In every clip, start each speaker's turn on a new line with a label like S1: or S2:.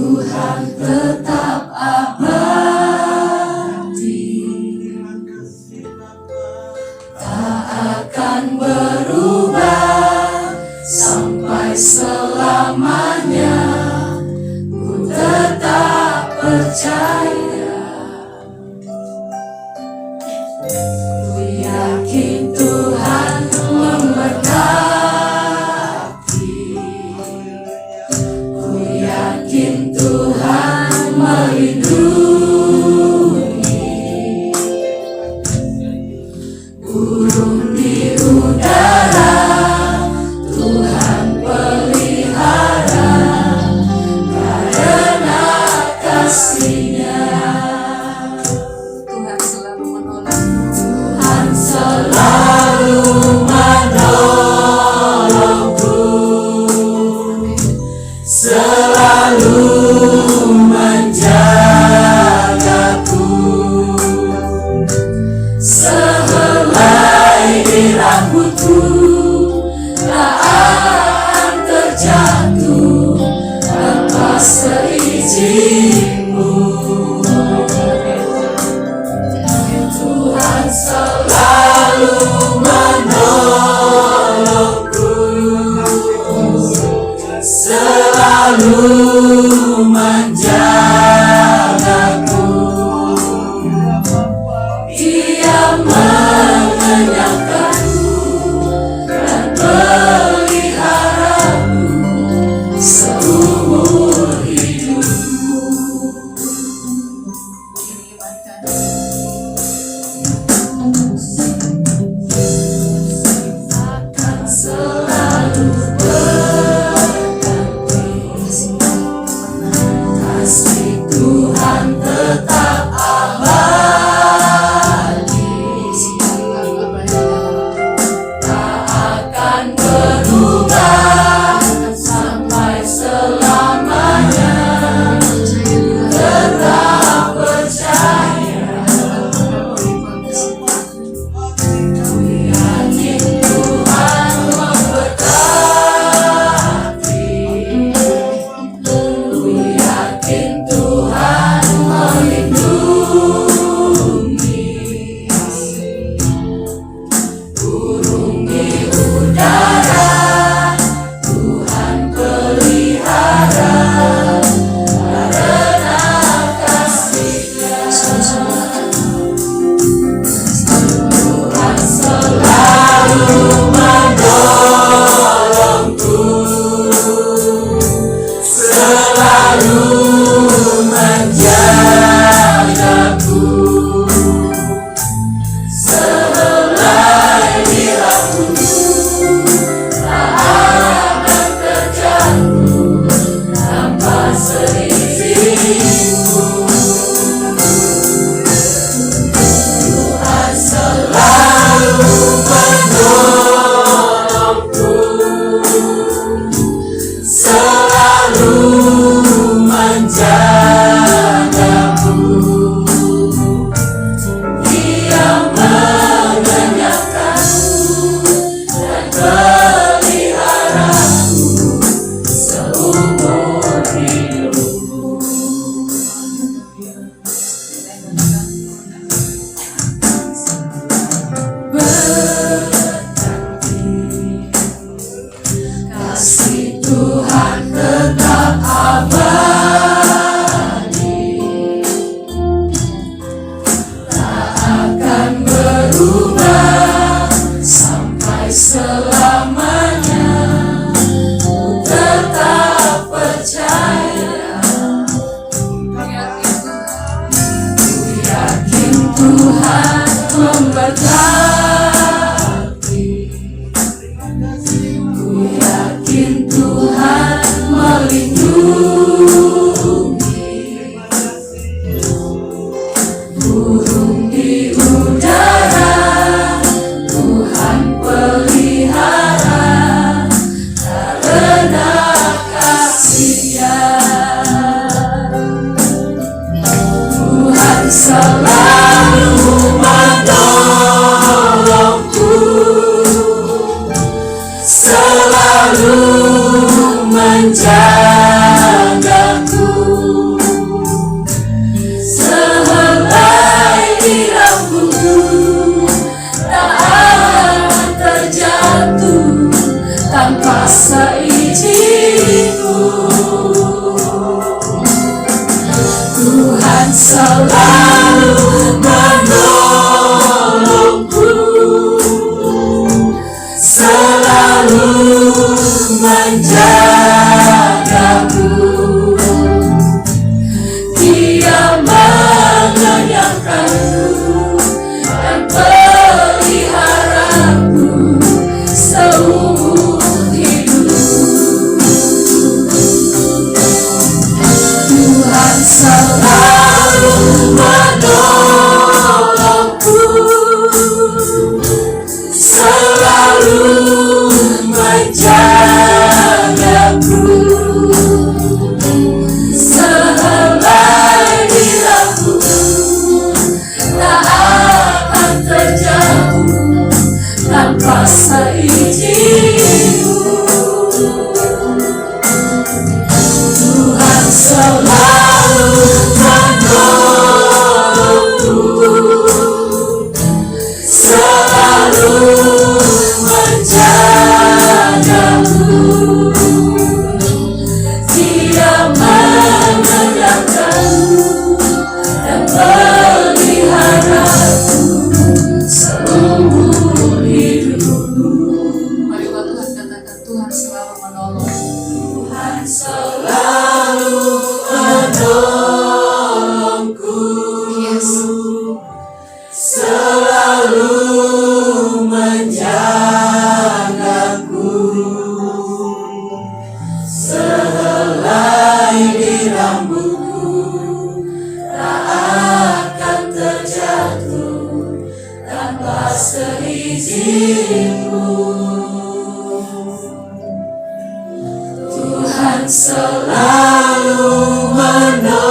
S1: Tuhan tetap abadi, tak akan berubah sampai selamanya. Ku tetap percaya, ku yakin Tuhan memberkati, ku yakin Tuhan melindungi. Burung di udara Tuhan pelihara, karena kasih-Nya. Tuhan selalu menolongku, Tuhan selalu menolongku, selalu menjagaku. Sehelai di rambutku tak akan terjatuh tanpa seizin-Mu. Tuhan selalu menolongku, selalu menjagaku. Dia mengenyangkanku dan peliharaku seumur hidupku. Akan selalu berganti, kasih Tuhan tetap abadi, tak akan berubah sampai selamanya. Tetap percaya, ku yakin Tuhan memberkati, ku yakin Tuhan melindungi. Burung di udara Tuhan pelihara, karena kasih-Nya. Tuhan selalu menolongku, selalu menjagaku. Sehelai di rambutku tak akan terjatuh tanpa seizin-Mu. Tuhan selalu menolongku, selalu menjagaku. selalu menolongku, selalu menjagaku, sehelai diraku tak akan terjatuh tanpa seizinku. Tuhan selalu menolongku, selalu menjagaku, Dia mengenyangkanku dan peliharaku seumur hidupku. Mari Tuhan katakan, Tuhan selalu menolong. Tuhan selalu menolongku, yes, selalu menjagaku, sehelai di rambutku tak akan terjatuh tanpa seizinku. Tuhan selalu menolongku,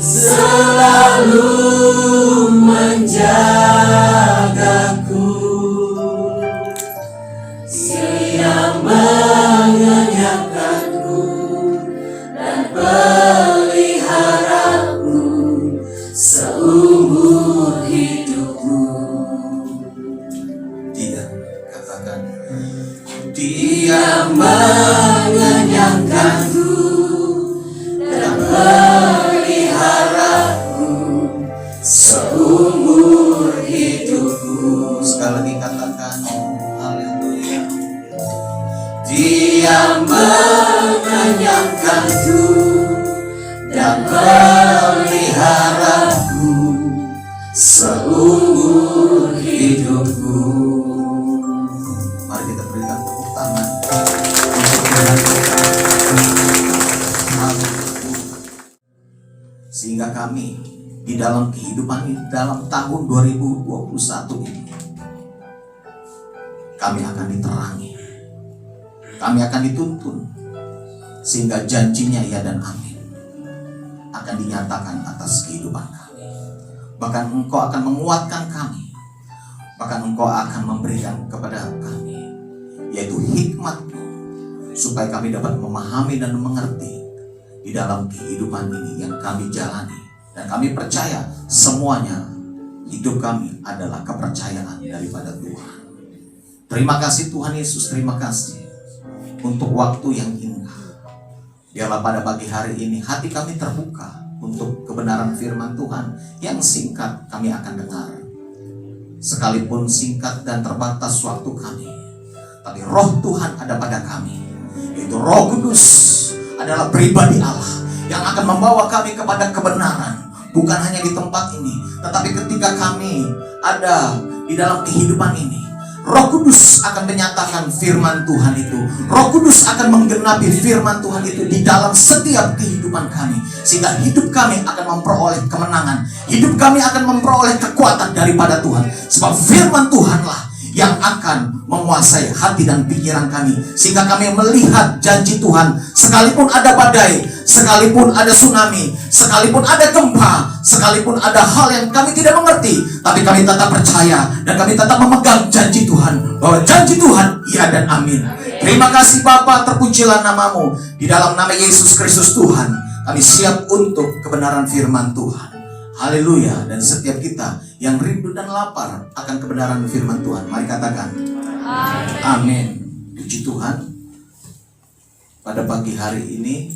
S1: selalu menjagaku, Dia mengenyangkanku dan peliharaku seumur hidupku.
S2: Dia katakan,
S1: Dia mengenyangkanku dan peliharaku seumur hidupku.
S2: sekali lagi katakan, haleluya.
S1: Dia mengenyangkanku dan peliharaku seumur hidupku.
S2: Mari kita berikan tepuk tangan untuk Tuhan. Sehingga kami di dalam kehidupan ini, dalam tahun 2021 ini, kami akan diterangi, kami akan dituntun, sehingga janjinya ya dan amin akan dinyatakan atas kehidupan kami. Bahkan Engkau akan menguatkan kami, bahkan Engkau akan memberikan kepada kami, yaitu hikmat-Mu, supaya kami dapat memahami dan mengerti di dalam kehidupan ini yang kami jalani. Dan kami percaya semuanya hidup kami adalah kepercayaan daripada Tuhan. Terima kasih Tuhan Yesus, terima kasih untuk waktu yang indah. Biarlah pada pagi hari ini hati kami terbuka untuk kebenaran firman Tuhan yang singkat kami akan dengar. Sekalipun singkat dan terbatas waktu kami, tapi roh Tuhan ada pada kami, yaitu Roh Kudus adalah pribadi Allah yang akan membawa kami kepada kebenaran. Bukan hanya di tempat ini, tetapi ketika kami ada di dalam kehidupan ini, Roh Kudus akan menyatakan firman Tuhan itu. Roh Kudus akan menggenapi firman Tuhan itu di dalam setiap kehidupan kami, sehingga hidup kami akan memperoleh kemenangan. Hidup kami akan memperoleh kekuatan daripada Tuhan. Sebab firman Tuhanlah yang akan menguasai hati dan pikiran kami, sehingga kami melihat janji Tuhan. Sekalipun ada badai, sekalipun ada tsunami, sekalipun ada gempa, sekalipun ada hal yang kami tidak mengerti, tapi kami tetap percaya dan kami tetap memegang janji Tuhan, bahwa janji Tuhan iya dan amin. Terima kasih Bapa, terpujilah namamu. Di dalam nama Yesus Kristus Tuhan, kami siap untuk kebenaran firman Tuhan. Haleluya. Dan setiap kita yang rindu dan lapar akan kebenaran firman Tuhan, mari katakan amin. Puji Tuhan, pada pagi hari ini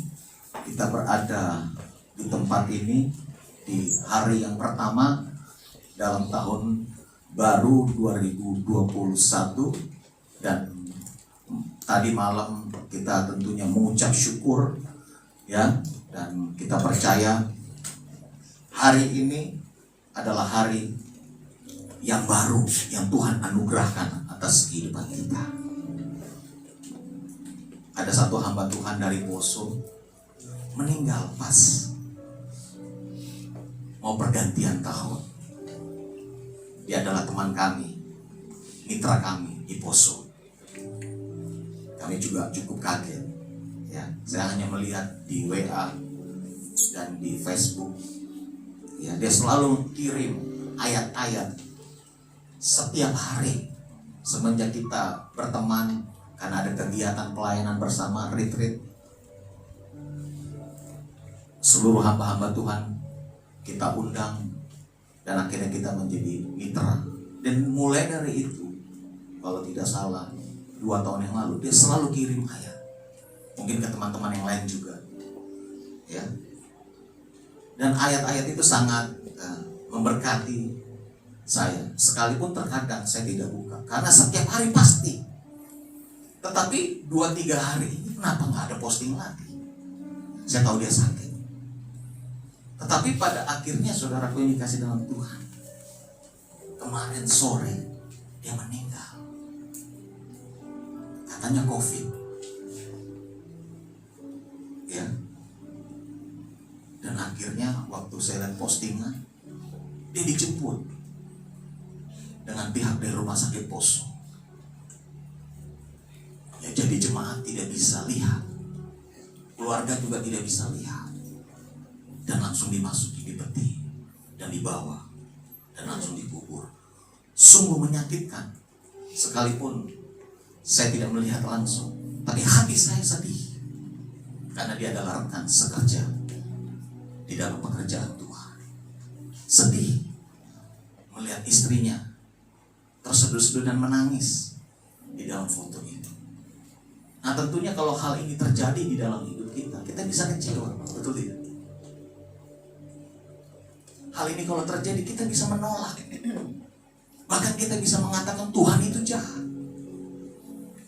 S2: kita berada di tempat ini di hari yang pertama dalam tahun baru 2021. Dan tadi malam kita tentunya mengucap syukur ya, dan kita percaya hari ini adalah hari yang baru yang Tuhan anugerahkan atas kehidupan kita. Ada satu hamba Tuhan dari Poso meninggal pas mau pergantian tahun. Dia adalah teman kami, mitra kami di Poso. Kami juga cukup kaget. Ya, saya hanya melihat di WA dan di Facebook. Ya, dia selalu kirim ayat-ayat setiap hari semenjak kita berteman karena ada kegiatan pelayanan bersama, retreat. Seluruh hamba-hamba Tuhan kita undang dan akhirnya kita menjadi mitra. Dan mulai dari itu, kalau tidak salah 2 tahun yang lalu dia selalu kirim ayat. Mungkin ke teman-teman yang lain juga, ya. Dan ayat-ayat itu sangat memberkati saya. Sekalipun terkadang saya tidak buka, karena setiap hari pasti. Tetapi 2-3 hari ini kenapa nggak ada posting lagi? Saya tahu dia sakit. Tetapi pada akhirnya saudaraku ini dikasih dalam Tuhan. Kemarin sore dia meninggal. Katanya COVID. Ya. Dan akhirnya waktu saya lihat postingan, dia dijemput dengan pihak dari rumah sakit Poso. Ya, jadi jemaat tidak bisa lihat, keluarga juga tidak bisa lihat, dan langsung dimasuki di peti dan dibawa dan langsung dikubur. Sungguh menyakitkan. Sekalipun saya tidak melihat langsung, tapi hati saya sedih karena dia adalah rekan sekerja di dalam pekerjaan Tuhan. Sedih melihat istrinya terseduh-seduh dan menangis di dalam foto itu. Nah, tentunya kalau hal ini terjadi di dalam hidup kita, kita bisa kecewa, betul tidak? Hal ini kalau terjadi, kita bisa menolak. Bahkan kita bisa mengatakan Tuhan itu jahat.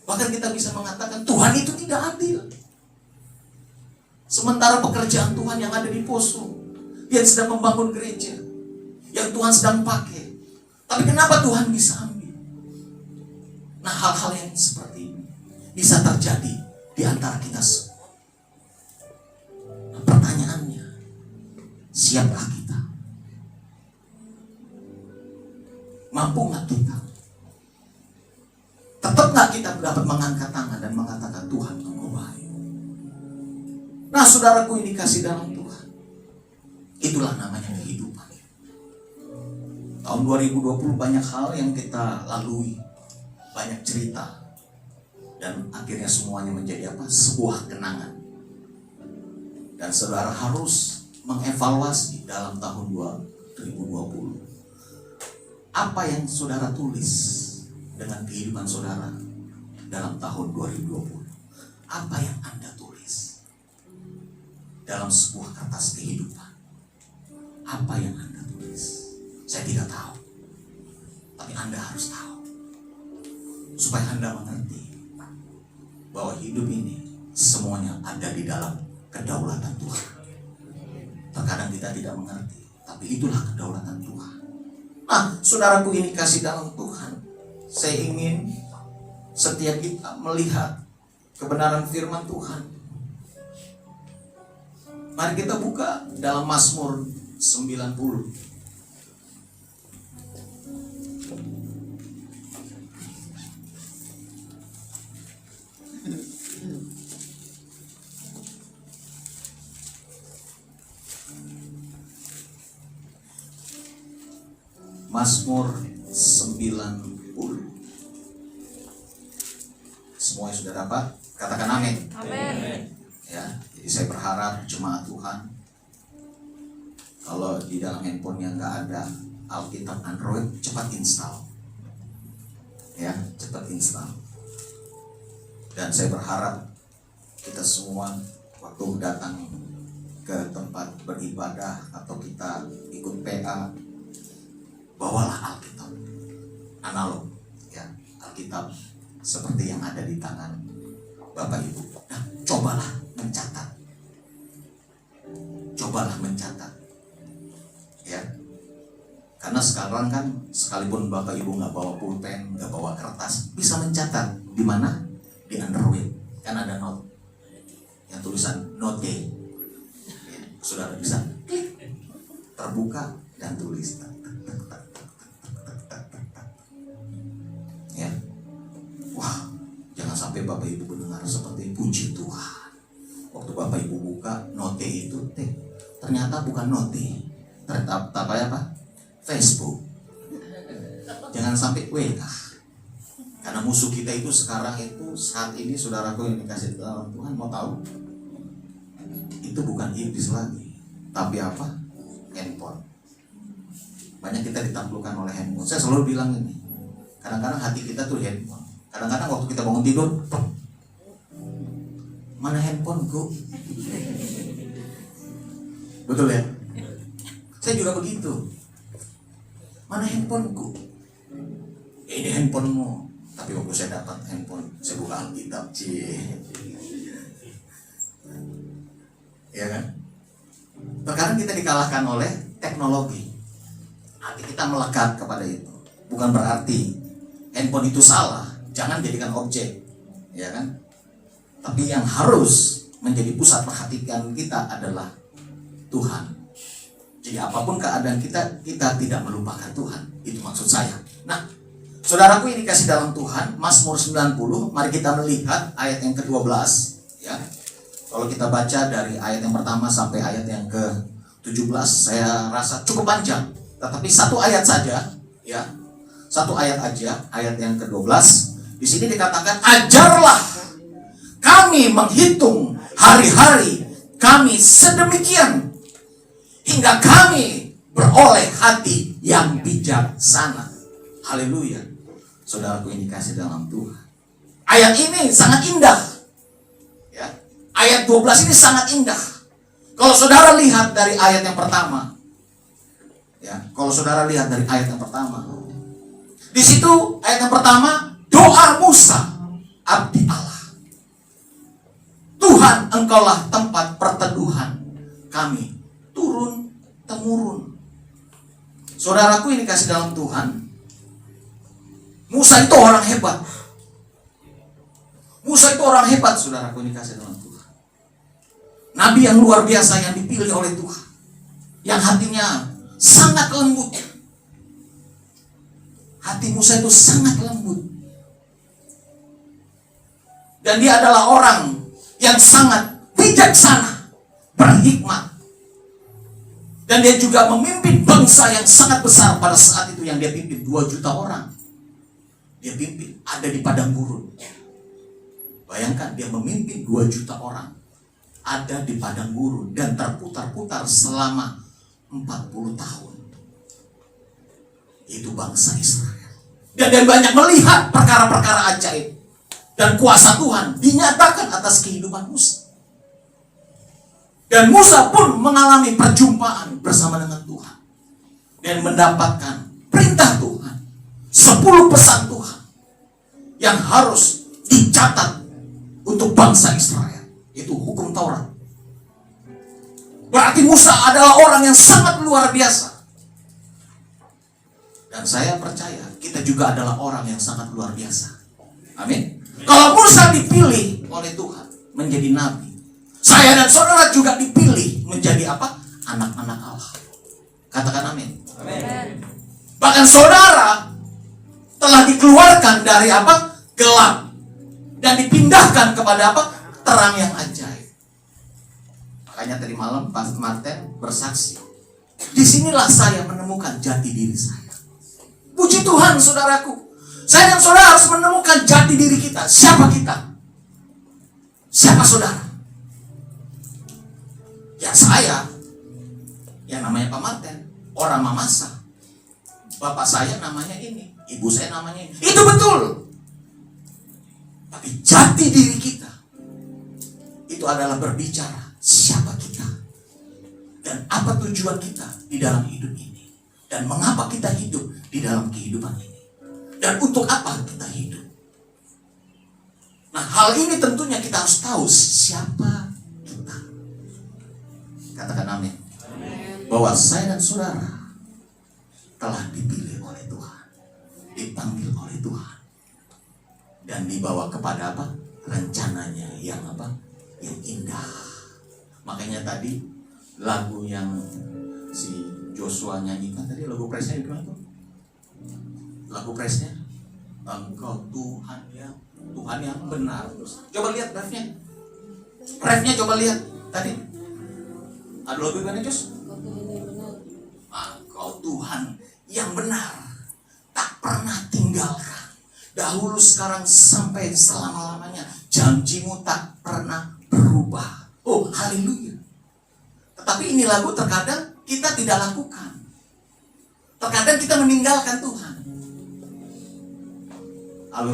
S2: Bahkan kita bisa mengatakan Tuhan itu tidak adil. Sementara pekerjaan Tuhan yang ada di Poso, dia sedang membangun gereja yang Tuhan sedang pakai. Tapi kenapa Tuhan bisa ambil? Nah, hal-hal yang seperti ini bisa terjadi di antara kita semua. Nah, pertanyaannya, siapkah kita? Mampu nggak kita? Tetap nggak kita dapat mengangkat tangan dan mengatakan Tuhan Engkau baik? Nah, saudaraku ini kasih dalam Tuhan. Itulah namanya kehidupan. Tahun 2020 banyak hal yang kita lalui, banyak cerita, dan akhirnya semuanya menjadi apa? Sebuah kenangan. Dan saudara harus mengevaluasi dalam tahun 2020. Apa yang saudara tulis dengan kehidupan saudara dalam tahun 2020? Apa yang Anda tulis dalam sebuah kertas kehidupan? Apa yang Anda tulis? Saya tidak tahu, tapi Anda harus tahu supaya Anda mengerti bahwa hidup ini semuanya ada di dalam kedaulatan Tuhan. Terkadang kita tidak mengerti, tapi itulah kedaulatan Tuhan. Nah, saudaraku ini kasih dalam Tuhan, saya ingin setiap kita melihat kebenaran firman Tuhan. Mari kita buka dalam Mazmur 90. Mazmur 90. Semuanya sudah dapat? Katakan amin.
S3: Amin.
S2: Ya, jadi saya berharap jemaat Tuhan, kalau di dalam handphonenya nggak ada Alkitab Android, cepat install. Ya, cepat install. Dan saya berharap kita semua waktu datang ke tempat beribadah atau kita ikut PA, bawalah Alkitab analog, ya, Alkitab seperti yang ada di tangan Bapak Ibu. Nah, cobalah mencatat, ya, karena sekarang kan sekalipun Bapak Ibu nggak bawa pulpen, nggak bawa kertas, bisa mencatat di mana? Di Android, kan ada note yang tulisan note, saudara bisa klik, terbuka dan tulis. Ya, wah, jangan sampai Bapak Ibu mendengar seperti puji Tuhan. Waktu Bapak Ibu buka note itu, ternyata bukan note, ternyata apa? Facebook. Jangan sampai WA. Karena musuh kita itu sekarang itu saat ini, saudaraku yang dikasih dalam Tuhan, mau tahu? Itu bukan iblis lagi, tapi apa? Handphone. Banyak kita ditaklukkan oleh handphone. Saya selalu bilang ini, kadang-kadang hati kita tuh handphone. Kadang-kadang waktu kita bangun tidur, mana handphoneku? Betul ya? Saya juga begitu. Mana handphoneku? Ini handphonemu. Tapi waktu saya dapat handphone, saya buka Alkitab, ya kan? Terkadang kita dikalahkan oleh teknologi. Hati kita melekat kepada itu. Bukan berarti handphone itu salah. Jangan jadikan objek, ya kan? Tapi yang harus menjadi pusat perhatian kita adalah Tuhan. Jadi apapun keadaan kita tidak melupakan Tuhan. Itu maksud saya. Nah, saudaraku yang dikasih dalam Tuhan, Mazmur 90, mari kita melihat ayat yang ke-12, ya. Kalau kita baca dari ayat yang pertama sampai ayat yang ke-17, saya rasa cukup panjang. Tetapi satu ayat saja, ya. Satu ayat aja, ayat yang ke-12. Di sini dikatakan, ajarlah kami menghitung hari-hari kami sedemikian hingga kami beroleh hati yang bijaksana. Haleluya. Saudaraku yang dikasih dalam Tuhan, ayat ini sangat indah, ya. Ayat 12 ini sangat indah. Kalau saudara lihat dari ayat yang pertama, ya, kalau saudara lihat dari ayat yang pertama, di situ ayat yang pertama, doa Musa, abdi Allah. Tuhan, engkaulah tempat perteduhan kami, turun temurun. Saudaraku yang dikasih dalam Tuhan, Musa itu orang hebat. Musa itu orang hebat, saudaraku yang dikasih dalam Tuhan. Nabi yang luar biasa yang dipilih oleh Tuhan, yang hatinya sangat lembut. Hati Musa itu sangat lembut. Dan dia adalah orang yang sangat bijaksana, berhikmat. Dan dia juga memimpin bangsa yang sangat besar pada saat itu yang dia pimpin, 2 juta orang. Dia pimpin, ada di padang gurun. Bayangkan, dia memimpin 2 juta orang, ada di padang gurun, dan terputar-putar selama 40 tahun. Itu bangsa Israel. Dan dia banyak melihat perkara-perkara ajaib. Dan kuasa Tuhan dinyatakan atas kehidupan Musa. Dan Musa pun mengalami perjumpaan bersama dengan Tuhan. Dan mendapatkan perintah Tuhan. 10 pesan Tuhan yang harus dicatat untuk bangsa Israel. Itu hukum Taurat. Berarti Musa adalah orang yang sangat luar biasa. Dan saya percaya kita juga adalah orang yang sangat luar biasa. Amin. Kalau Musa dipilih oleh Tuhan menjadi nabi, saya dan saudara juga dipilih menjadi apa? Anak-anak Allah. Katakan amin. Amin. Bahkan saudara telah dikeluarkan dari apa? Gelap. Dan dipindahkan kepada apa? Terang yang ajaib. Makanya tadi malam Pak Martin bersaksi, disinilah saya menemukan jati diri saya. Puji Tuhan, saudaraku. Saya dan saudara harus menemukan jati diri kita. Siapa kita? Siapa saudara? Ya saya, yang namanya Pak Martin, orang Mamasa. Bapak saya namanya ini, ibu saya namanya ini. Itu betul. Tapi jati diri kita itu adalah berbicara siapa kita dan apa tujuan kita di dalam hidup ini, dan mengapa kita hidup di dalam kehidupan ini, dan untuk apa kita hidup. Nah, hal ini tentunya kita harus tahu siapa kita. Katakan amin. Bahwa saya dan saudara telah dipilih oleh Tuhan, dipanggil oleh Tuhan, dan dibawa kepada apa? rencananya yang apa? Yang indah. Makanya tadi lagu yang si Joshua nyanyikan tadi, lagu presnya gimana tuh? Lagu presnya, Engkau Tuhan yang benar. Coba lihat refnya coba lihat tadi. Ada lagu gimana, Jos? Engkau Tuhan yang benar, tak pernah tinggalkan, dahulu, sekarang, sampai selama-lamanya. Janjimu tak pernah berubah. Oh, haleluya. Tetapi ini lagu terkadang kita tidak lakukan. Terkadang kita meninggalkan Tuhan. Halo.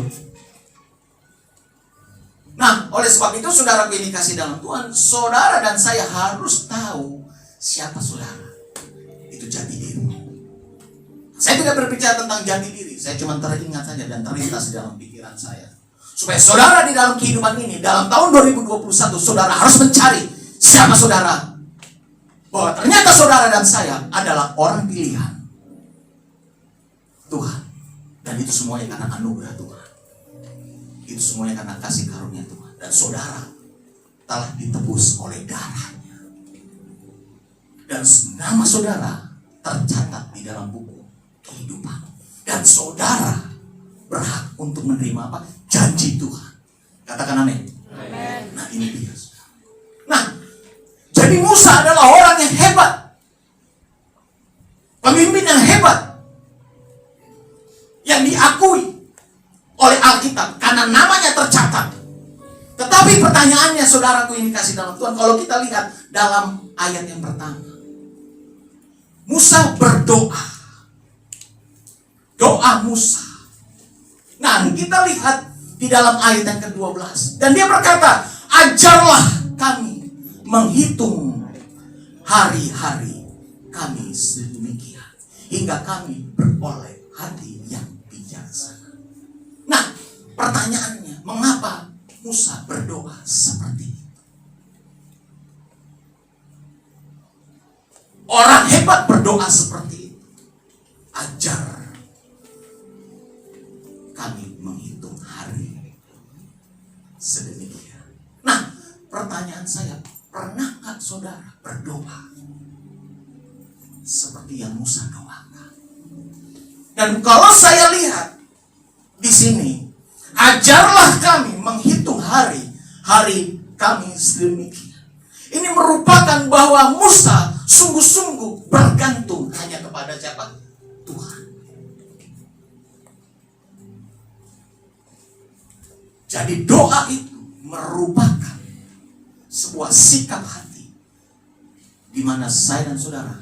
S2: Nah, oleh sebab itu saudaraku yang dikasih dalam Tuhan, saudara dan saya harus tahu siapa saudara. Itu jati diri. Saya tidak berbicara tentang jati diri, saya cuma teringat saja dan terlintas dalam pikiran saya. Supaya saudara di dalam kehidupan ini, dalam tahun 2021, saudara harus mencari siapa saudara. Bahwa ternyata saudara dan saya adalah orang pilihan Tuhan. Dan itu semuanya karena anugerah Tuhan. Itu semuanya karena kasih karunia Tuhan. Dan saudara telah ditebus oleh darahnya. Dan nama saudara tercatat di dalam buku kehidupan. Dan saudara berhak untuk menerima apa? Janji Tuhan. Katakan amin. Nah, ini dia. Nah, jadi Musa adalah orang yang hebat. Pemimpin yang hebat. Yang diakui oleh Alkitab karena namanya tercatat. Tetapi pertanyaannya, saudaraku yang dikasih dalam Tuhan, kalau kita lihat dalam ayat yang pertama, Musa berdoa. Doa Musa. Nah, kita lihat di dalam ayat yang ke-12. Dan dia berkata, ajarlah kami menghitung hari-hari kami sedemikian, hingga kami beroleh hati yang bijaksana. Nah, pertanyaannya, mengapa Musa berdoa seperti itu? Orang hebat berdoa seperti itu. Ajar kami menghitung hari sedemikian. Nah, pertanyaan saya, pernah nggak saudara berdoa seperti yang Musa doakan? Dan kalau saya lihat di sini, ajarlah kami menghitung hari kami sedemikian. Ini merupakan bahwa Musa sungguh-sungguh bergantung hanya kepada siapa? Tuhan. Jadi doa itu merupakan sebuah sikap hati di mana saya dan saudara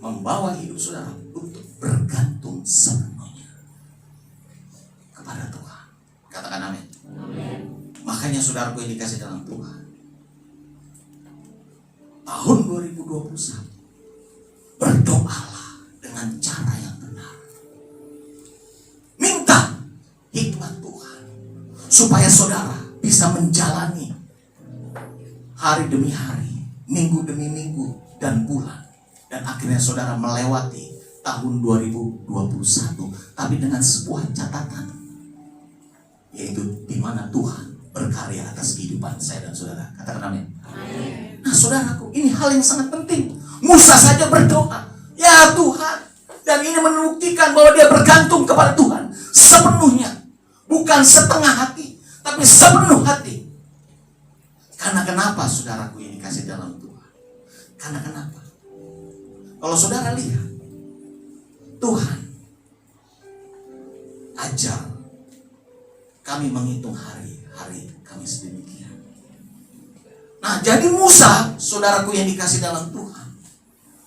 S2: membawa hidup saudara untuk bergantung sepenuhnya kepada Tuhan. Katakan amin. Makanya saudaraku yang dikasih dalam Tuhan, tahun 2021 berdoalah dengan cara yang benar. Minta hikmat Tuhan supaya saudara bisa menjalani hari demi hari, minggu demi minggu, dan bulan. Dan akhirnya saudara melewati tahun 2021, tapi dengan sebuah catatan, yaitu di mana Tuhan berkarya atas kehidupan saya dan saudara. Katakan amin. Nah, saudaraku, ini hal yang sangat penting. Musa saja berdoa, ya Tuhan, dan ini membuktikan bahwa dia bergantung kepada Tuhan sepenuhnya, bukan setengah hati, tapi sepenuh hati. Karena kenapa, saudaraku yang dikasih dalam Tuhan? Karena kenapa? Kalau saudara lihat, Tuhan ajar kami menghitung hari-hari kami sedemikian. Nah, jadi Musa, saudaraku yang dikasih dalam Tuhan,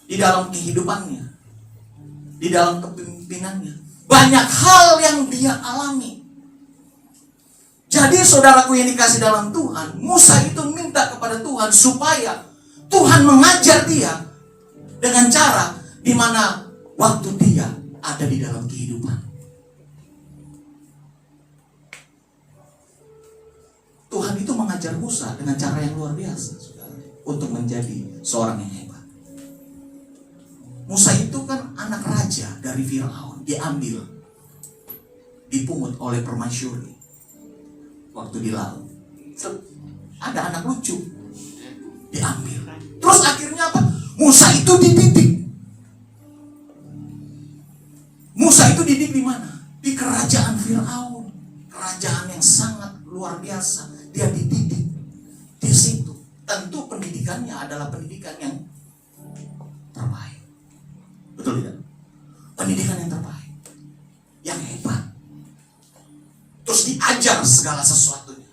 S2: di dalam kehidupannya, di dalam kepemimpinannya, banyak hal yang dia alami. Jadi saudaraku yang dikasih dalam Tuhan, Musa itu minta kepada Tuhan supaya Tuhan mengajar dia dengan cara di mana waktu dia ada di dalam kehidupan. Tuhan itu mengajar Musa dengan cara yang luar biasa, saudara, untuk menjadi seorang yang hebat. Musa itu kan anak raja dari Firaun, diambil, dipungut oleh permaisuri waktu di laut. Ada anak lucu, diambil. Terus akhirnya apa? Musa itu dididik. Musa itu dididik di mana? Di kerajaan Firaun. Kerajaan yang sangat luar biasa. Dia dididik di situ. Tentu pendidikannya adalah pendidikan yang terbaik. Betul tidak? Pendidikan yang terbaik, yang hebat. Terus diajar segala sesuatunya.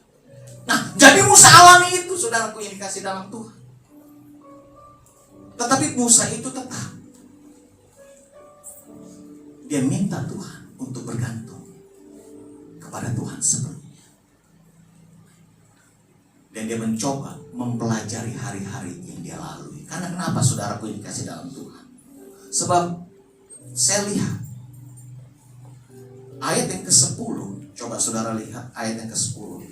S2: Nah, jadi Musa alami itu, saudaraku yang dikasih dalam Tuhan. Tetapi Musa itu tetap dia minta Tuhan untuk bergantung kepada Tuhan sepenuhnya. Dan dia mencoba mempelajari hari-hari yang dia lalui. Karena kenapa saudaraku yang dikasih dalam Tuhan? Sebab saya lihat ayat yang ke-10. Coba saudara lihat ayat yang ke-10.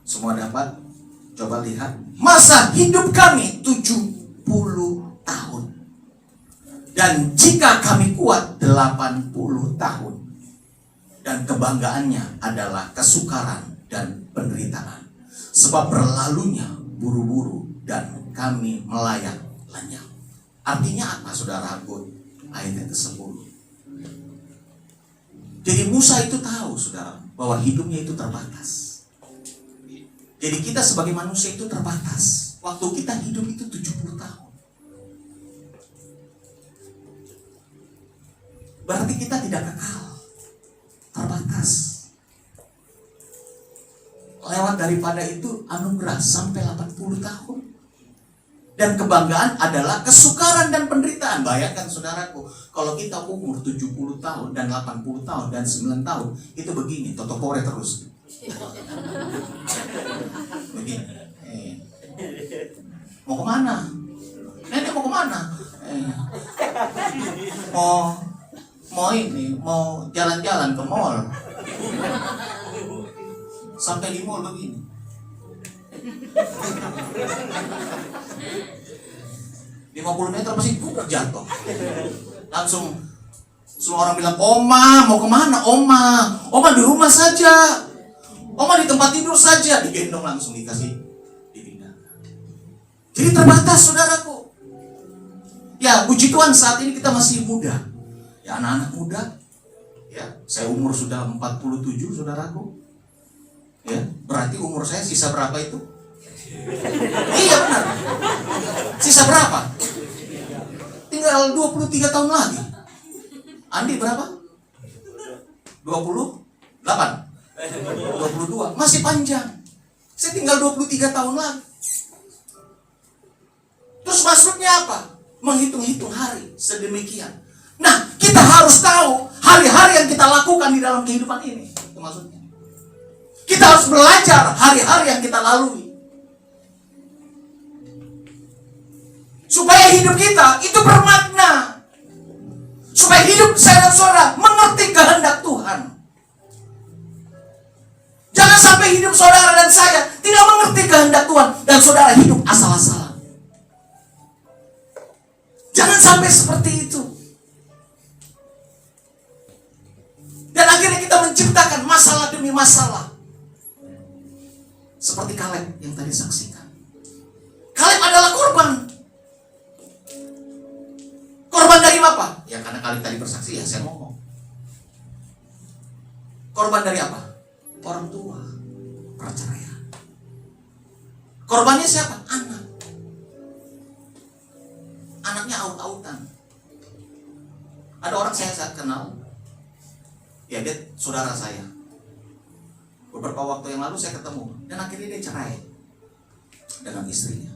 S2: Semua dapat? Coba lihat. Masa hidup kami 70 tahun. Dan jika kami kuat 80 tahun. Dan kebanggaannya adalah kesukaran dan penderitaan. Sebab berlalunya buru-buru dan kami melayang lenyap. Artinya apa saudaraku? Ayat yang ke-10. Jadi Musa itu tahu saudara bahwa hidupnya itu terbatas. Jadi kita sebagai manusia itu terbatas. Waktu kita hidup itu 70 tahun. Berarti kita tidak kekal. Terbatas. Lewat daripada itu anugerah sampai 80 tahun. Dan kebanggaan adalah kesukaran dan penderitaan. Bayangkan saudaraku, kalau kita umur 70 tahun dan 80 tahun dan 9 tahun, itu begini, totopore terus. Begini. Mau kemana? Nenek mau kemana? Mau jalan-jalan ke mall. Sampai di mall begini. Di 50 meter masih jatuh. Langsung semua orang bilang, Oma mau kemana? Oma di rumah saja. Oma di tempat tidur saja. Digendong langsung dikasih dipindah. Jadi terbatas saudaraku. Ya puji Tuhan saat ini kita masih muda. Ya anak-anak muda. Ya saya umur sudah 47 saudaraku. Ya berarti umur saya sisa berapa itu? Iya benar. Sisa berapa? Tinggal 23 tahun lagi. Andi berapa? 28? 22. Masih panjang. Saya tinggal 23 tahun lagi. Terus maksudnya apa? Menghitung-hitung hari sedemikian. Nah, kita harus tahu hari-hari yang kita lakukan di dalam kehidupan ini. Itu maksudnya. Kita harus belajar hari-hari yang kita lalui. Supaya hidup kita itu bermakna. Supaya hidup saya dan saudara mengerti kehendak Tuhan. Jangan sampai hidup saudara dan saya tidak mengerti kehendak Tuhan dan saudara hidup asal-asalan. Jangan sampai seperti itu. Dan akhirnya kita menciptakan masalah demi masalah. Seperti Kaleb yang tadi saksikan. Kaleb adalah korban. Korban dari apa? Ya karena Kaleb tadi bersaksi ya saya ngomong. Korban dari apa? Orang tua. Perceraian. Korbannya siapa? Anak. Anaknya aut-autan. Ada orang saya kenal. Ya dia saudara saya. Beberapa waktu yang lalu saya ketemu. Dan akhirnya dia cerai dengan istrinya.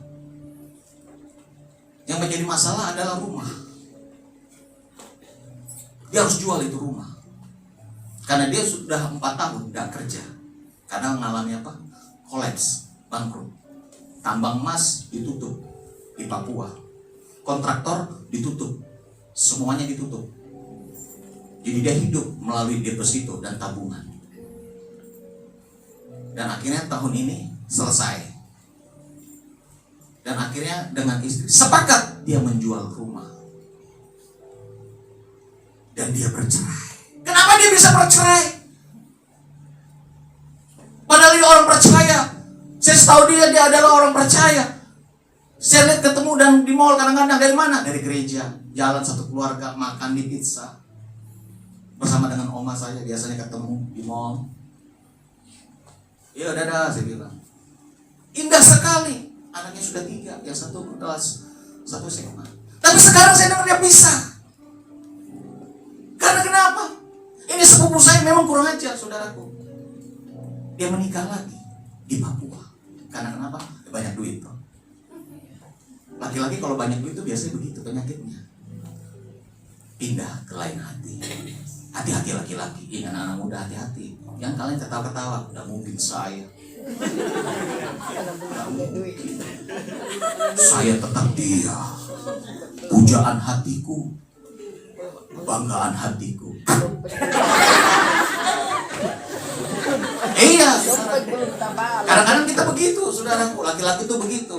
S2: Yang menjadi masalah adalah rumah. Dia harus jual itu rumah. Karena dia sudah 4 tahun tidak kerja. Karena mengalami apa? Kolaps, bangkrut. Tambang emas ditutup di Papua. Kontraktor ditutup. Semuanya ditutup. Jadi dia hidup melalui deposito dan tabungan. Dan akhirnya tahun ini selesai. Dan akhirnya dengan istri sepakat dia menjual rumah. Dan dia bercerai. Kenapa dia bisa bercerai? Saya tahu dia adalah orang percaya. Saya lihat ketemu dan di mall kadang-kadang dari mana? Dari gereja. Jalan satu keluarga makan di pizza. Bersama dengan oma saya biasanya ketemu di mall. Ya dadah saya bilang. Indah sekali. Anaknya sudah 3, yang satu kelas 1 SMA. Tapi sekarang saya dengar dia pisah. Karena kenapa? Ini sepupu saya memang kurang ajar, saudaraku. Dia menikah lagi di Papua. Karena kenapa? Banyak duit tuh. Laki-laki kalau banyak duit itu biasanya begitu penyakitnya. Pindah ke lain hati. Hati-hati laki-laki. Ini anak-anak muda hati-hati. Yang kalian ketawa-ketawa, udah mungkin saya. Saya tetap dia. Pujaan hatiku, kebanggaan hatiku. Iya, kadang-kadang kita begitu, saudaraku. Laki-laki itu begitu.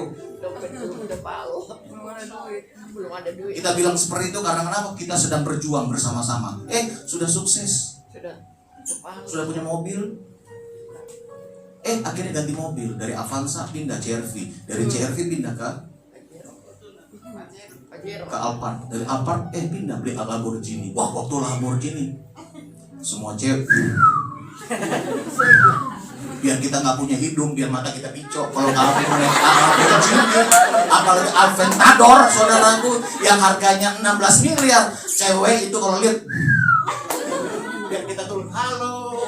S2: Kita bilang seperti itu karena kenapa? Kita sedang berjuang bersama-sama. Sudah sukses, sudah punya mobil. Akhirnya ganti mobil. Dari Avanza pindah CR-V. Dari CR-V pindah ke Alphard. Dari Alphard pindah beli Lamborghini. Wah, waktu Lamborghini semua cewek. Biar kita nggak punya hidung, biar mata kita picok. Kalau Lamborghini, apalagi Aventador, saudaraku, yang harganya 16 miliar. Cewek itu kalau lihat, biar kita turun, halo.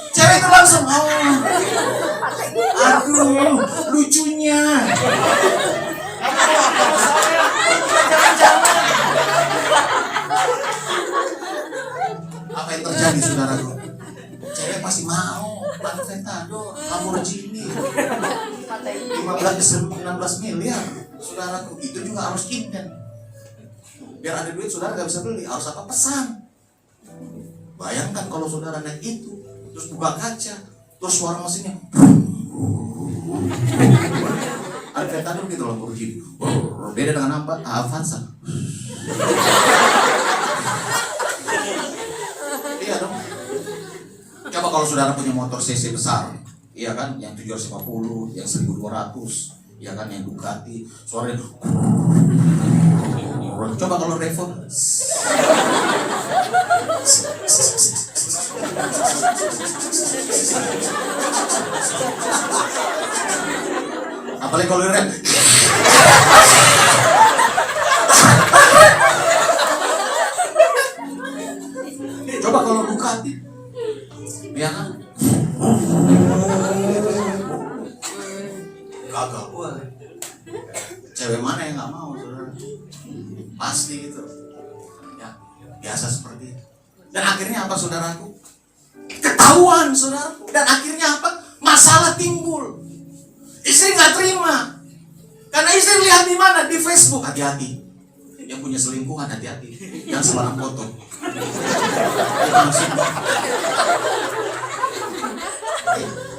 S2: Cewek itu langsung, aduh, lucunya. Apa yang terjadi, saudaraku? Cewek pasti mau Aventador, Lamborghini, 15-16 miliar, saudaraku. Itu juga harus inden. Biar ada duit, saudara gak bisa beli. Harus apa? Pesan. Bayangkan kalau saudara naik itu, terus buka kaca, terus suara mesinnya Aventador gitu loh, Lamborghini. Beda dengan apa? Avanza. Iya dong. Coba kalau saudara punya motor CC besar, iya kan, yang 750, yang 1200, iya kan, yang Ducati, suaranya. Coba kalau Revo. Apalagi kalau rem. Coba kalau Ducati. Ya kan? Kagak boleh. Cewek mana yang nggak mau, saudara? Pasti gitu. Ya, biasa seperti itu. Dan akhirnya apa, saudaraku? Ketahuan, saudaraku. Dan akhirnya apa? Masalah timbul. Istri nggak terima. Karena istri lihat di mana? Di Facebook. Hati-hati. Yang punya selingkuhan, hati-hati. Yang sembarang foto.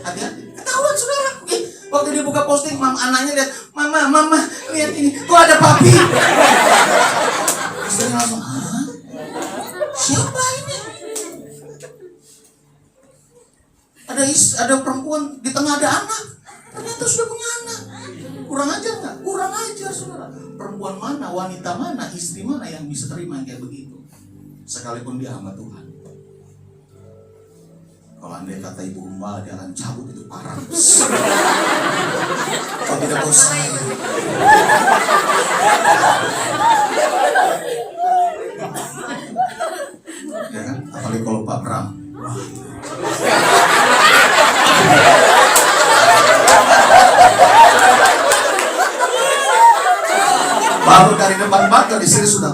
S2: Hati-hati. Ketahuan, saudaraku. Waktu dia buka posting, anaknya lihat, mama, lihat ini, kok ada papi? Istri langsung, hah? Siapa ini? Ada perempuan di tengah ada anak. Ternyata sudah punya anak. Kurang ajar nggak? Kurang ajar, saudara. Perempuan mana, wanita mana, istri mana yang bisa terima yang kayak begitu? Sekalipun dia hamba Tuhan. Kalau andai kata ibu gembala, dia akan cabut itu parah. Kau tidak tahu saya. Ya kan? Apalagi kalau Pak Bram. Baru dari depan bangga di sini sudah.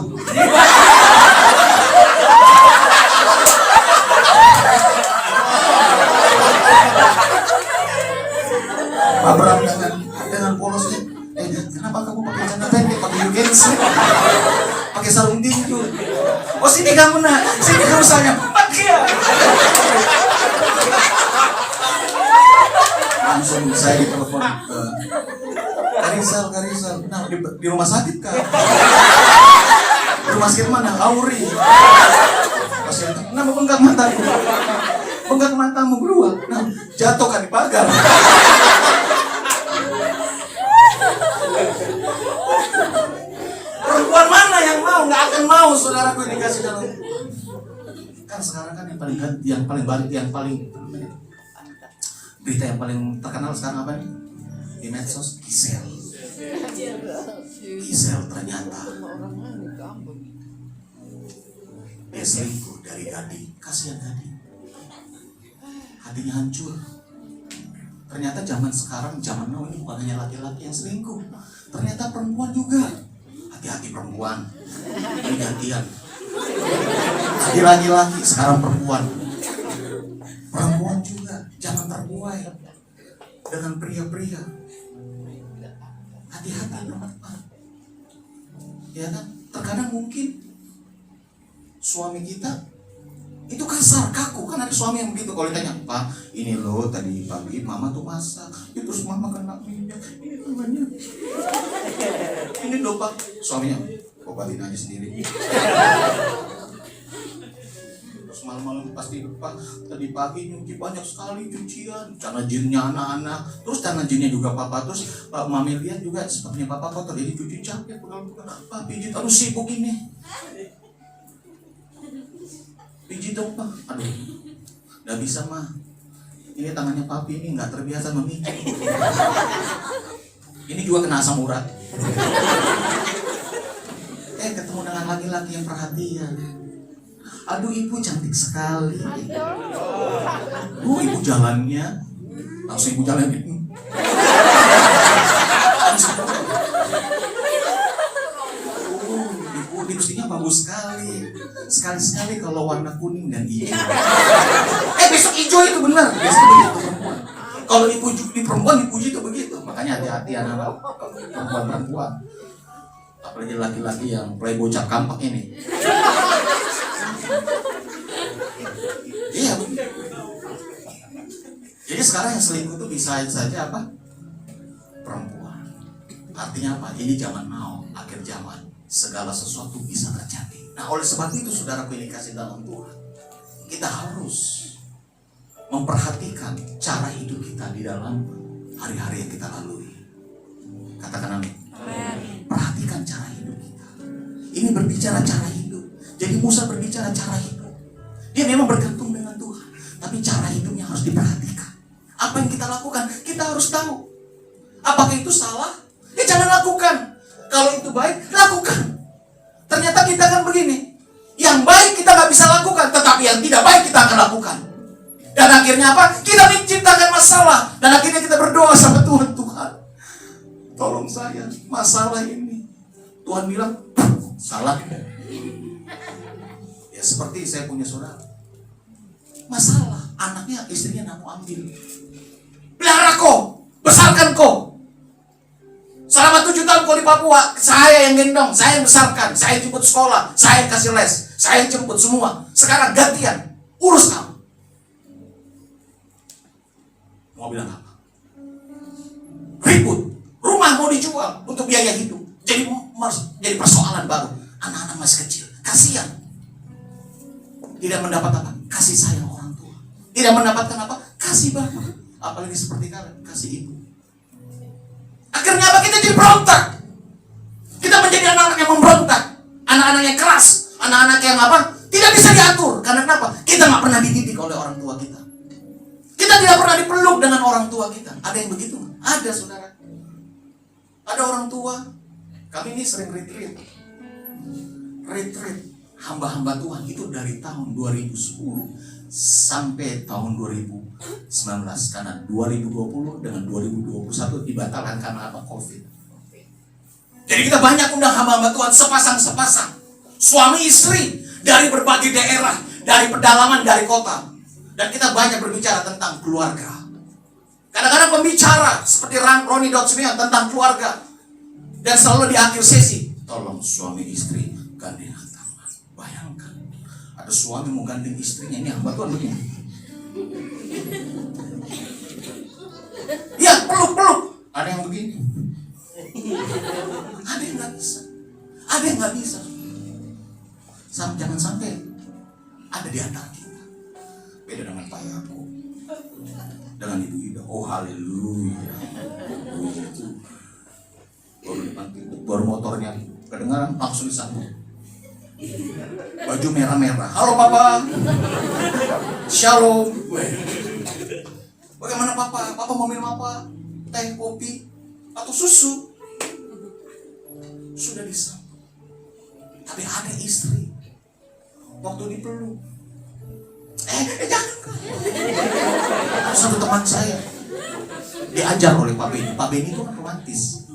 S2: Pak Bram dengan polosnya. Kenapa kamu pakai celana pendek, pakai UGC, pakai sarung tinju? Oh, sini kamu nak, sini kamu sayang. Pakai. Langsung saya ditelepon ke Karisal, nah di rumah sakit kak. Mas Firman yang Auri. Mas Firman, kenapa bengkak matamu? Bengkak matamu keluar. Nah, jatuh kan di pagar. Perempuan mana yang mau? Nggak akan mau saudaraku ini kasih dalam. Kan sekarang kan yang paling berita yang paling terkenal sekarang apa nih? Di medsos, Gisel ternyata dia selingkuh dari Gading. Kasihan Gading, hatinya hancur. Ternyata zaman sekarang, zaman now ini bukan hanya laki-laki yang selingkuh, ternyata perempuan juga. Hati-hati perempuan, ini gantian. Tadi laki-laki, sekarang perempuan. Perempuan juga jangan terbuai dengan pria-pria. Hati-hati teman-teman. Ya kan? Terkadang mungkin suami kita itu kasar, kaku. Kan ada suami yang begitu. Kalau ditanya, Pak, ini loh tadi pagi mama tuh masak, terus mama kena minyak, ini temannya. Ini loh Pak, suaminya, obatin aja sendiri. Terus malam-malam pasti, Pak, tadi pagi nyuci banyak sekali cucian, karena jinnya anak-anak, terus karena jinnya juga papa, terus Pak Mami lihat juga sepertinya papa kotor, jadi cuci capek, Pak pijit, aduh sibuk ini. Pijit dong Pak, aduh, gak bisa mah. Ini tangannya papi ini gak terbiasa memijit. Ini juga kena asam urat. Ketemu dengan laki-laki yang perhatian. Aduh ibu cantik sekali. Ibu jalannya, langsung ibu jalan gitu. Ibu lipstiknya bagus sekali. Sekali-sekali kalau warna kuning dan hijau. Besok hijau itu benar. Biasanya begitu perempuan. Kalau ibu di perempuan dipuji itu begitu. Makanya hati-hati anak-anak perempuan. Apalagi laki-laki yang playboy cap kampak ini. Iya. Jadi sekarang yang selingkuh itu bisa saja apa? Perempuan. Artinya apa? Ini zaman now, akhir zaman. Segala sesuatu bisa terjadi. Nah oleh sebab itu saudaraku ini kasih dalam Tuhan, kita harus memperhatikan cara hidup kita di dalam hari-hari yang kita lalui. Katakan amin. Perhatikan cara hidup kita. Ini berbicara cara hidup. Jadi Musa berbicara cara hidup. Dia memang bergantung dengan Tuhan, tapi cara hidupnya harus diperhatikan. Apa yang kita lakukan, kita harus tahu. Apakah itu salah? Jangan lakukan. Kalau itu baik, lakukan. Ternyata kita kan begini. Yang baik kita gak bisa lakukan, tetapi yang tidak baik kita akan lakukan. Dan akhirnya apa? Kita menciptakan masalah. Dan akhirnya kita berdoa sama Tuhan. Tuhan, tolong saya, masalah ini. Tuhan bilang, salah. Ya seperti saya punya saudara. Masalah, anaknya, istrinya gak mau ambil. Pelihara kau, besarkan kau. Selama 7 tahun kau di Papua, saya yang gendong, saya yang besarkan, saya yang jemput sekolah, saya yang kasih les, saya yang jemput semua. Sekarang gantian, urus kamu. Mau bilang apa? Ribut, rumah mau dijual untuk biaya hidup. Jadi persoalan baru. Anak-anak masih kecil, kasihan. Tidak mendapat apa? Kasih sayang orang tua. Tidak mendapatkan apa? Kasih bapak. Apalagi seperti kalian, kasih ibu. Akhirnya apa? Kita jadi berontak. Kita menjadi anak-anak yang memberontak, anak-anak yang keras, anak-anak yang apa? Tidak bisa diatur. Karena kenapa? Kita nggak pernah dididik oleh orang tua kita. Kita tidak pernah dipeluk dengan orang tua kita. Ada yang begitu? Ada saudara. Ada orang tua. Kami ini sering retreat hamba-hamba Tuhan itu dari tahun 2010 sampai tahun 2019, karena 2020 dengan 2021 dibatalkan karena apa? Covid. Jadi kita banyak undang hamba-hamba Tuhan sepasang-sepasang, suami istri dari berbagai daerah, dari pedalaman, dari kota. Dan kita banyak berbicara tentang keluarga. Kadang-kadang pembicara seperti Ronnie Dotsmian tentang keluarga. Dan selalu di akhir sesi, tolong suami istri gandengan tangan. Bayangkan, ada suami mau gandeng istrinya, ini hamba Tuhan begini. Ya, peluk. Ada yang begini. Ada yang nggak bisa. Jangan sampai ada di antara kita. Beda dengan Pak Yakob, dengan Ibu Ida. Oh haleluya. Itu baru depan pintu, baru motornya kedengaran langsung disambut. Baju merah-merah. Halo Papa. Shalom. Bagaimana Papa? Papa mau minum apa? Teh, kopi, atau susu? Sudah disambut. Tapi ada istri waktu dipeluk. Jangan. Satu teman saya diajar oleh Pak Beni. Pak Beni itu kan romantis.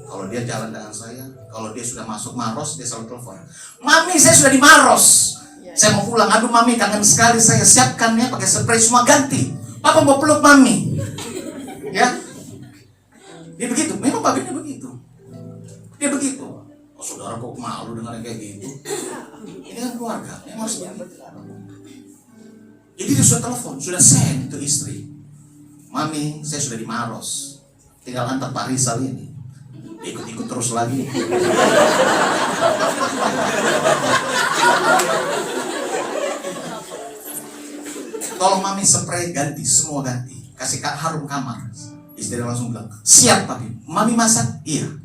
S2: Kalau dia jalan dengan saya, kalau dia sudah masuk Maros, dia selalu telepon. Mami, saya sudah di Maros. Saya mau pulang. Aduh Mami, kangen sekali. Saya siapkan ya, pakai spray semua ganti. Papa mau peluk Mami. Ya, dia begitu. Memang Pak Beni begitu. Dia begitu. Oh, saudara kok malu dengan kayak gitu? Ini kan keluarga, memang harus begitu. Jadi dia sudah telepon, sudah send ke istri. Mami, saya sudah di Maros. Tinggal antar Pak Rizal ini. Ikut-ikut terus lagi. Tolong Mami spray ganti, semua ganti. Kasih harum kamar. Istri langsung bilang, siap Papi. Mami masak? Iya.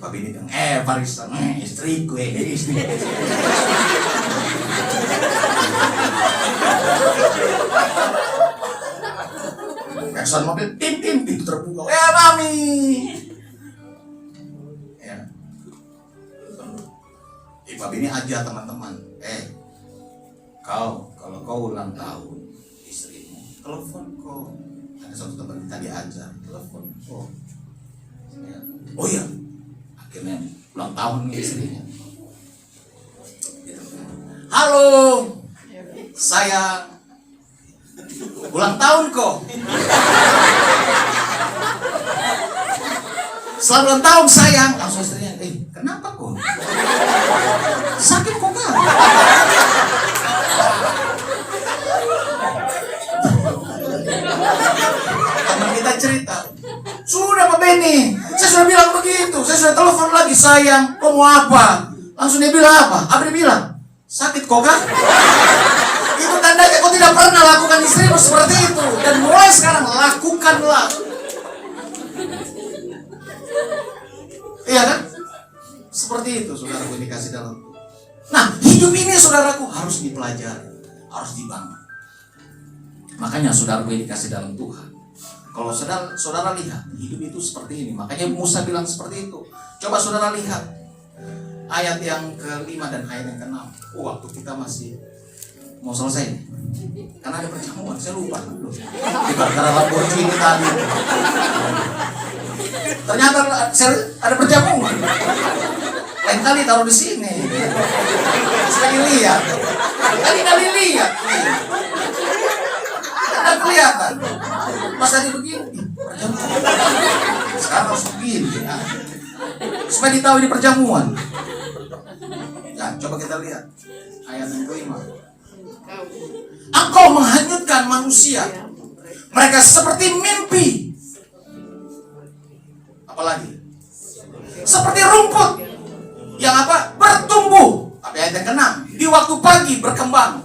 S2: Papi ini bilang, Pak Rizal, istriku, istri. Kesan mobil, tim pintu terbuka. Mami. Ya. Papi ini aja teman-teman. Kalau kau ulang tahun istrimu, telepon kok. Ada satu teman tadi ajar, telepon kok. Ya. Oh iya. Akhirnya ulang tahun nih istrinya. Halo, saya ulang tahun kok. Selamat ulang tahun sayang. Langsung istrinya, kenapa kok? Sakit kok kan? Teman kita cerita, sudah Pak Beni, saya sudah bilang begitu, saya sudah telepon lagi sayang, kau mau apa? Langsung dia bilang apa? Abri bilang, sakit kok kan? Itu tandanya kau tidak pernah lakukan istrimu seperti itu. Dan mulai sekarang lakukanlah. Iya kan? Seperti itu saudaraku yang dikasih dalam Tuhan. Nah, hidup ini saudaraku harus dipelajari, harus dibangun. Makanya saudaraku yang dikasih dalam Tuhan, kalau saudara lihat hidup itu seperti ini. Makanya Musa bilang seperti itu. Coba saudara lihat ayat yang ke-5 dan ayat yang ke-6. Waktu kita masih mau selesai nih. Karena ada perjamuan, saya lupa dulu. Di perkara Lamborghini tadi. Ternyata ada perjamuan. Lain kali taruh di sini. Sekali lihat. Kali lihat. Ada kelihatan. Pas tadi begini, perjamuan. Sekarang harus begini. Ya. Supaya ditahu ini perjamuan. Ya, coba kita lihat ayat yang ke-5. Engkau menghanyutkan manusia. Mereka seperti mimpi. Apalagi? Seperti rumput yang apa? Bertumbuh. Tapi ayat yang ke-6, di waktu pagi berkembang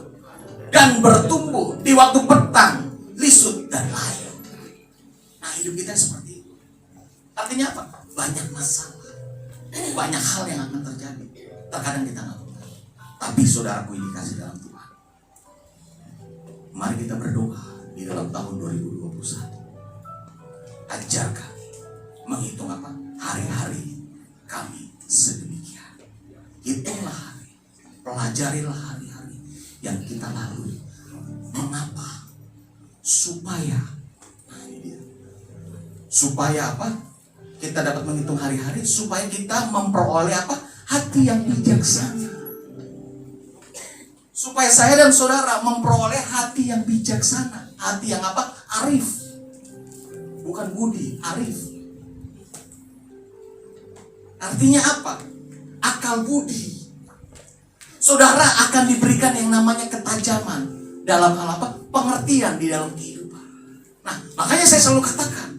S2: dan bertumbuh, di waktu petang lisut dan layu. Nah, hidup kita seperti itu. Artinya apa? Banyak masalah, banyak hal yang akan terjadi. Terkadang kita nggak tahu. Tapi saudaraku ini dikasih dalam Tuhan. Mari kita berdoa di dalam tahun 2021. Ajarkan menghitung apa? Hari-hari kami sedemikian. Hitunglah hari, pelajarilah hari-hari yang kita lalui. Mengapa? Supaya apa? Kita dapat menghitung hari-hari supaya kita memperoleh apa? Hati yang bijaksana. Supaya saya dan saudara memperoleh hati yang bijaksana. Hati yang apa? Arif. Bukan budi, arif. Artinya apa? Akal budi. Saudara akan diberikan yang namanya ketajaman dalam hal apa? Pengertian di dalam kehidupan. Nah, makanya saya selalu katakan,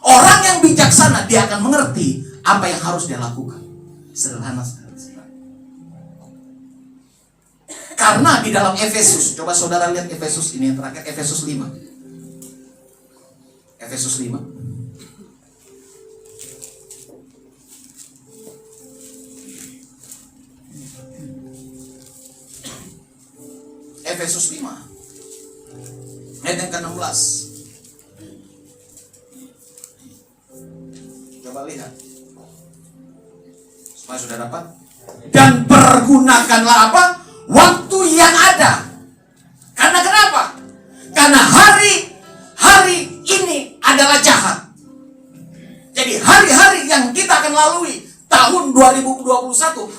S2: orang yang bijaksana dia akan mengerti apa yang harus dia lakukan. Sederhana sekali. Karena di dalam Efesus, coba saudara lihat Efesus ini yang terakhir, Efesus 5. Efesus 5. Efesus 5 ayat yang ke-16. Coba lihat supaya sudah dapat. Dan pergunakanlah apa? Waktu yang ada. Karena kenapa? Karena hari ini adalah jahat. Jadi hari-hari yang kita akan lalui tahun 2021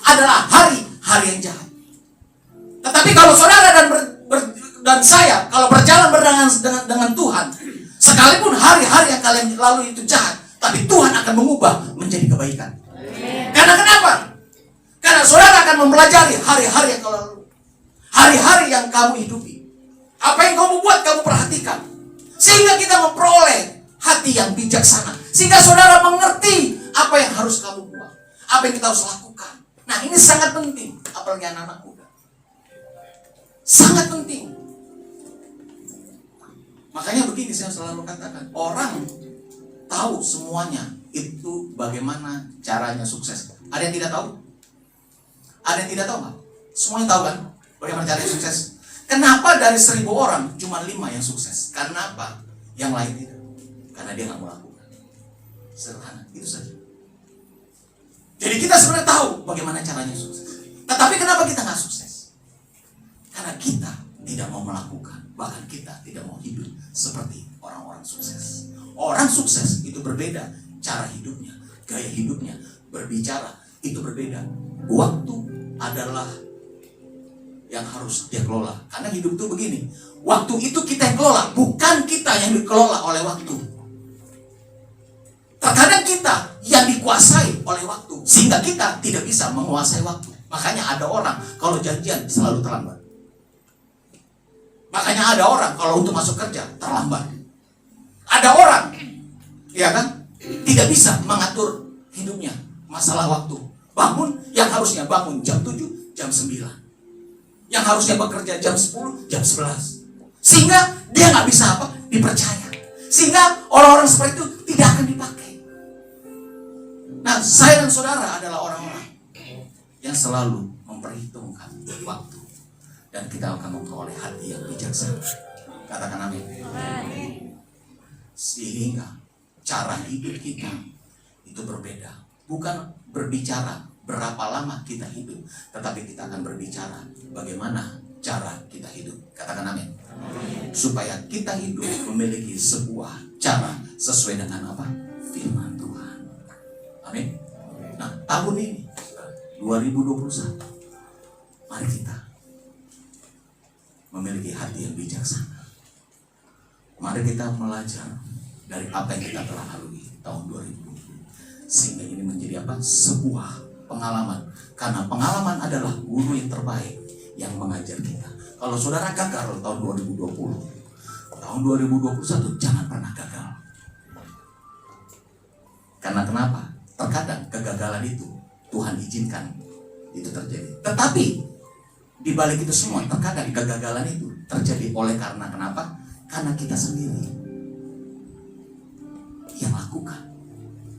S2: adalah hari-hari yang jahat. Tetapi kalau saudara dan saya kalau berjalan dengan Tuhan, sekalipun hari-hari yang kalian lalui itu jahat, tapi Tuhan akan mengubah menjadi kebaikan. Karena kenapa? Karena saudara akan mempelajari hari-hari yang kau lalui, hari-hari yang kamu hidupi. Apa yang kamu buat, kamu perhatikan, sehingga kita memperoleh hati yang bijaksana, sehingga saudara mengerti apa yang harus kamu buat, apa yang kita harus lakukan. Nah, ini sangat penting, apalagi anak-anak muda. Sangat penting. Makanya begini saya selalu katakan, orang tahu semuanya itu bagaimana caranya sukses. Ada yang tidak tahu? Ada yang tidak tahu nggak? Semuanya tahu kan bagaimana caranya sukses. Kenapa dari 1000 orang cuma 5 yang sukses? Karena apa? Yang lain tidak. Karena dia nggak melakukan. Sederhana, itu saja. Jadi kita sebenarnya tahu bagaimana caranya sukses. Tetapi kenapa kita nggak sukses? Karena kita tidak mau melakukan. Bahkan kita tidak mau hidup seperti orang-orang sukses. Orang sukses itu berbeda cara hidupnya, gaya hidupnya, berbicara itu berbeda. Waktu adalah yang harus dia kelola. Karena hidup itu begini, waktu itu kita yang kelola, bukan kita yang dikelola oleh waktu. Terkadang kita yang dikuasai oleh waktu, sehingga kita tidak bisa menguasai waktu. Makanya ada orang kalau janjian selalu terlambat. Makanya ada orang kalau untuk masuk kerja terlambat. Ada orang, ya kan, tidak bisa mengatur hidupnya, masalah waktu. Bangun, yang harusnya bangun jam 7, jam 9. Yang harusnya bekerja jam 10, jam 11. Sehingga dia nggak bisa apa? Dipercaya. Sehingga orang-orang seperti itu tidak akan dipakai. Nah, saya dan saudara adalah orang-orang yang selalu memperhitungkan waktu. Dan kita akan memperoleh hati yang bijaksana. Katakan amin. Sehingga cara hidup kita itu berbeda. Bukan berbicara berapa lama kita hidup, tetapi kita akan berbicara bagaimana cara kita hidup. Katakan amin. Supaya kita hidup memiliki sebuah cara sesuai dengan apa? Firman Tuhan. Amin. Nah, tahun ini 2021, mari kita memiliki hati yang bijaksana. Mari kita belajar dari apa yang kita telah lalui tahun 2020, sehingga ini menjadi apa? Sebuah pengalaman. Karena pengalaman adalah guru yang terbaik yang mengajar kita. Kalau saudara gagal tahun 2020, tahun 2021 jangan pernah gagal. Karena kenapa? Terkadang kegagalan itu Tuhan izinkan itu terjadi. Tetapi di balik itu semua, terkadang kegagalan itu terjadi oleh karena kenapa? Karena kita sendiri yang lakukan.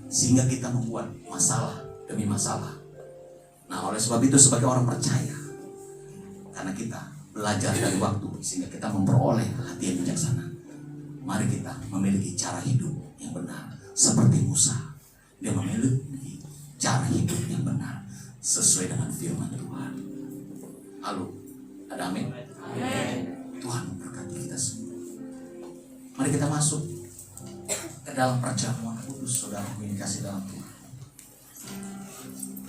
S2: Sehingga kita membuat masalah demi masalah. Nah, oleh sebab itu sebagai orang percaya, karena kita belajar dari waktu, sehingga kita memperoleh hati yang bijaksana. Mari kita memiliki cara hidup yang benar. Seperti Musa, dia memiliki cara hidup yang benar sesuai dengan firman Tuhan. Halo, ada amin? Amin. Tuhan memberkati kita semua. Mari kita masuk ke dalam perjamuan kudus, saudara yang dikasih dalam Tuhan.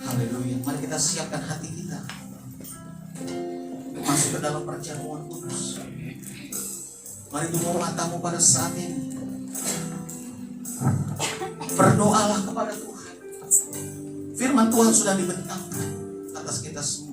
S2: Haleluya. Mari kita siapkan hati kita masuk ke dalam perjamuan kudus. Mari tutup matamu pada saat ini. Berdoalah kepada Tuhan. Firman Tuhan sudah dibentangkan atas kita semua.